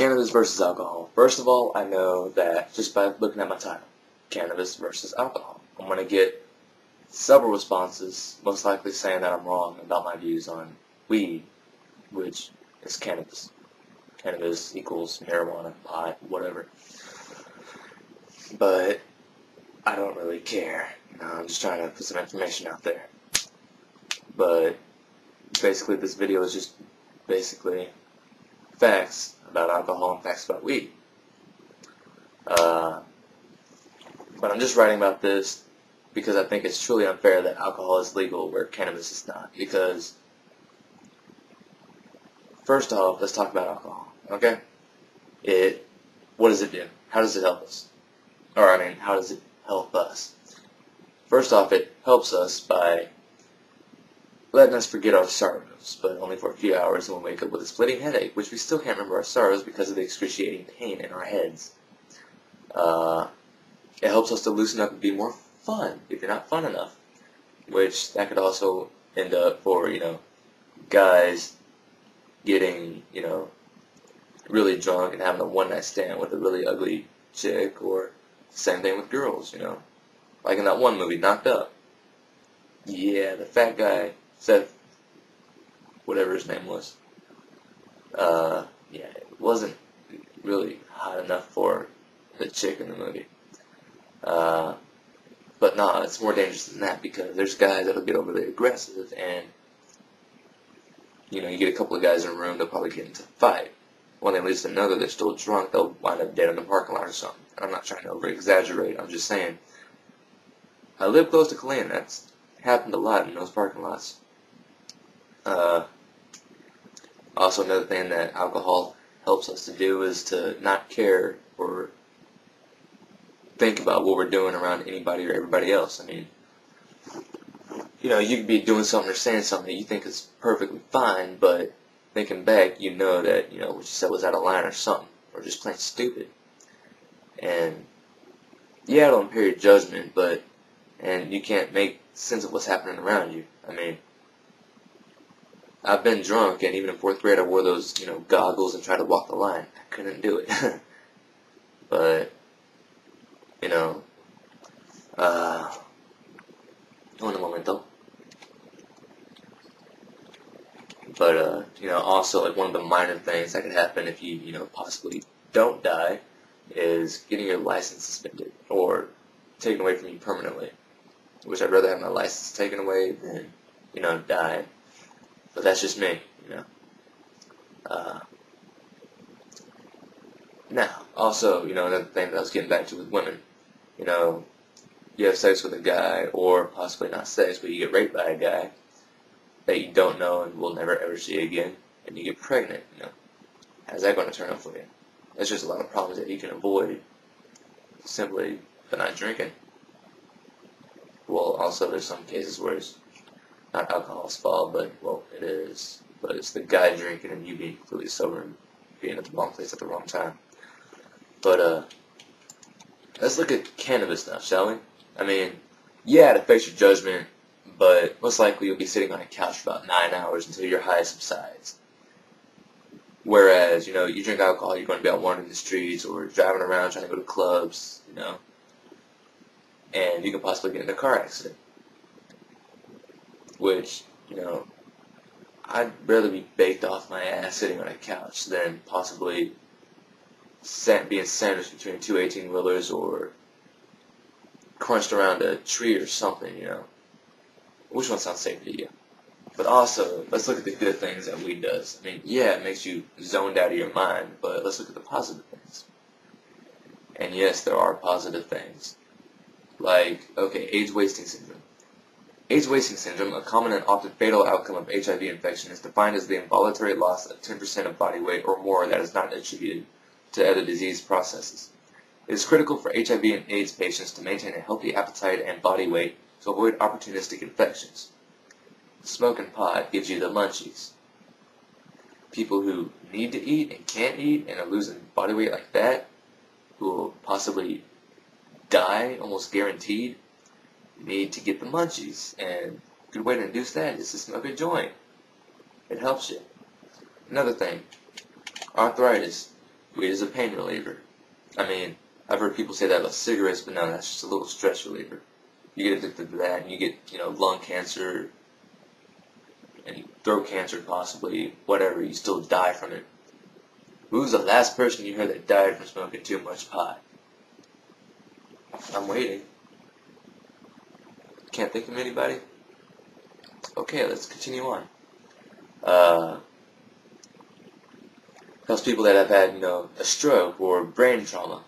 Cannabis versus alcohol. First of all, I know that just by looking at my title, cannabis versus alcohol, I'm going to get several responses, most likely saying that I'm wrong about my views on weed, which is cannabis. Cannabis equals marijuana, pot, whatever. But I don't really care. I'm just trying to put some information out there. But basically this video is just basically facts about alcohol and facts about weed. But I'm just writing about this because I think it's truly unfair that alcohol is legal where cannabis is not. Because, first off, let's talk about alcohol, okay? What does it do? How does it help us? How does it help us? First off, it helps us by letting us forget our sorrows, but only for a few hours, and we'll wake up with a splitting headache, which we still can't remember our sorrows because of the excruciating pain in our heads. It helps us to loosen up and be more fun if you're not fun enough, which that could also end up for, guys getting, really drunk and having a one-night stand with a really ugly chick, or same thing with girls, like in that one movie, Knocked Up. Yeah, the fat guy, Seth, whatever his name was, yeah, it wasn't really hot enough for the chick in the movie. But no, it's more dangerous than that, because there's guys that'll get overly aggressive, and you get a couple of guys in a room, they'll probably get into a fight. When they least know that they're still drunk, they'll wind up dead in the parking lot or something. I'm not trying to over-exaggerate, I'm just saying. I live close to Killeen, that's happened a lot in those parking lots. Also, another thing that alcohol helps us to do is to not care or think about what we're doing around anybody or everybody else. You could be doing something or saying something that you think is perfectly fine, but thinking back, that what you said was out of line or something, or just plain stupid. And yeah, it'll impair your judgment, and you can't make sense of what's happening around you. I've been drunk, and even in 4th grade I wore those, goggles and tried to walk the line. I couldn't do it. But, un momento. But, also, like, one of the minor things that could happen if you, possibly don't die is getting your license suspended or taken away from you permanently. Which I'd rather have my license taken away than, die. But that's just me, Now, also, another thing that I was getting back to with women, you have sex with a guy, or possibly not sex, but you get raped by a guy that you don't know and will never ever see again, and you get pregnant, how's that going to turn out for you? There's just a lot of problems that you can avoid simply by not drinking. Well, also there's some cases where it's not alcohol's fault, but, well, it is. But it's the guy drinking and you being completely sober and being at the wrong place at the wrong time. But, let's look at cannabis now, shall we? Yeah, it affects your judgment, but most likely you'll be sitting on a couch for about 9 hours until your high subsides. Whereas, you drink alcohol, you're going to be out wandering the streets or driving around trying to go to clubs, and you can possibly get in a car accident. Which, I'd rather be baked off my ass sitting on a couch than possibly being sandwiched between two 18-wheelers or crunched around a tree or something, Which one sounds safer to you? But also, let's look at the good things that weed does. Yeah, it makes you zoned out of your mind, but let's look at the positive things. And yes, there are positive things. Like, okay, AIDS wasting syndrome. AIDS wasting syndrome, a common and often fatal outcome of HIV infection, is defined as the involuntary loss of 10% of body weight or more that is not attributed to other disease processes. It is critical for HIV and AIDS patients to maintain a healthy appetite and body weight to avoid opportunistic infections. Smoking pot gives you the munchies. People who need to eat and can't eat and are losing body weight like that, who will possibly die, almost guaranteed, need to get the munchies, and a good way to induce that is to smoke a joint. It helps you. Another thing, arthritis. weed is a pain reliever. I mean, I've heard people say that about cigarettes, but no, that's just a little stress reliever. You get addicted to that, and you get, lung cancer, and throat cancer possibly, whatever, you still die from it. Who's the last person you heard that died from smoking too much pot? I'm waiting. Can't think of anybody? Okay, let's continue on. Helps people that have had, a stroke or brain trauma,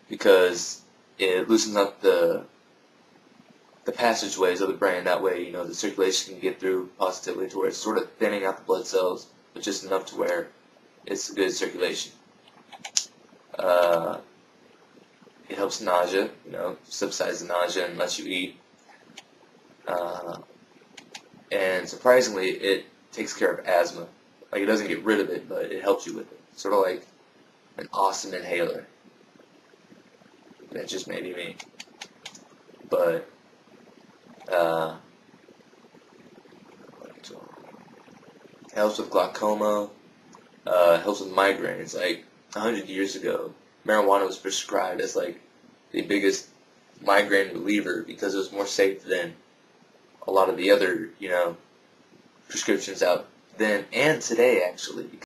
because it loosens up the passageways of the brain. That way, the circulation can get through positively to where it's sort of thinning out the blood cells, but just enough to where it's good circulation. It helps nausea, subsides the nausea and lets you eat. And surprisingly, it takes care of asthma. Like, it doesn't get rid of it, but it helps you with it. Sort of like an awesome inhaler. That just may be me. But, helps with glaucoma, helps with migraines. Like, 100 years ago, marijuana was prescribed as, like, the biggest migraine reliever because it was more safe than a lot of the other, prescriptions out then and today, actually.